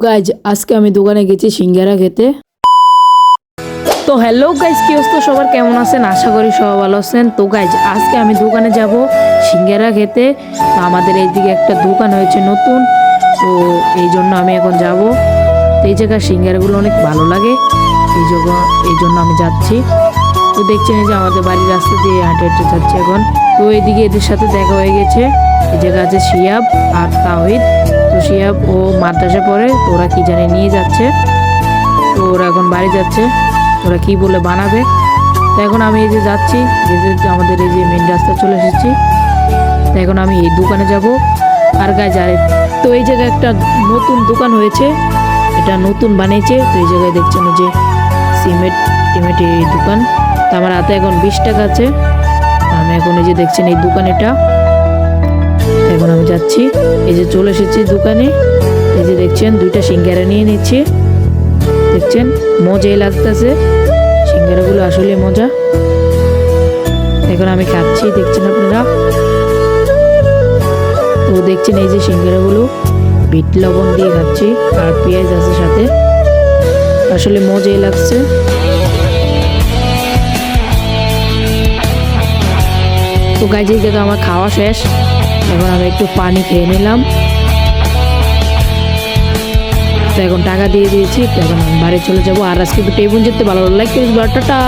Guys আজকে আমি দোকানে গেছি সিঙ্গারা খেতে। তো হ্যালো গাইজ, কি অবস্থা সবার, কেমন আছেন? আশা করি সবাই ভালো আছেন। তো গাইজ আজকে আমি দোকানে যাব সিঙ্গারা খেতে। তো আমাদের এইদিকে একটা দোকান হয়েছে নতুন, তো এই জন্য আমি এখন যাব। তো এই জায়গার সিঙ্গারাগুলো অনেক ভালো লাগে, এই জন্য আমি যাচ্ছি। তো দেখছেন এই যে আমাদের বাড়ির রাস্তা দিয়ে হাঁটে হাঁটে যাচ্ছে এখন। তো এইদিকে এদের সাথে দেখা হয়ে গেছে। এই জায়গা আছে শিয়াব আর তাওহিদ। তো শিয়াব ও মাদ্রাসা পড়ে, তো ওরা কি জানি নিয়ে যাচ্ছে। তো ওরা এখন বাড়ি যাচ্ছে, ওরা কি বলে বানাবে। তো এখন আমি এই যে যাচ্ছি, আমাদের এই যে মেন রাস্তা চলে এসেছি। তো এখন আমি এই দোকানে যাব। আর গায়ে যায় তো এই জায়গায় একটা নতুন দোকান হয়েছে, এটা নতুন বানিয়েছে। তো এই জায়গায় দেখছেন যে সিমেন্ট এই দোকান। তো আমার হাতে এখন 20 টাকা আছে। আমি এখন এই যে দেখছেন এই দোকান, এটা এখন আমি যাচ্ছি। এই যে চলে এসেছি দোকানে। এই যে দেখছেন দুইটা সিঙ্গারা নিয়ে নিচ্ছি। দেখছেন মজাই লাগতেছে, সিঙ্গারাগুলো আসলে মজা। এখন আমি খাচ্ছি, দেখছেন আপনারা। তো দেখছেন এই যে সিঙ্গারাগুলো বিট লবণ দিয়ে খাচ্ছি, আর পেঁয়াজ আছে সাথে, আসলে মজাই লাগছে। তো গাইজ এই জায়গা আমার খাওয়া শেষ, এখন আমি একটু পানি খেয়ে নিলাম। তো এখন টাকা দিয়ে দিয়েছি, তো এখন বাড়ি চলে যাবো। আর আজকে ভিডিও এই পর্যন্ত, ভালো লাইক করে দিবেন, টাটা।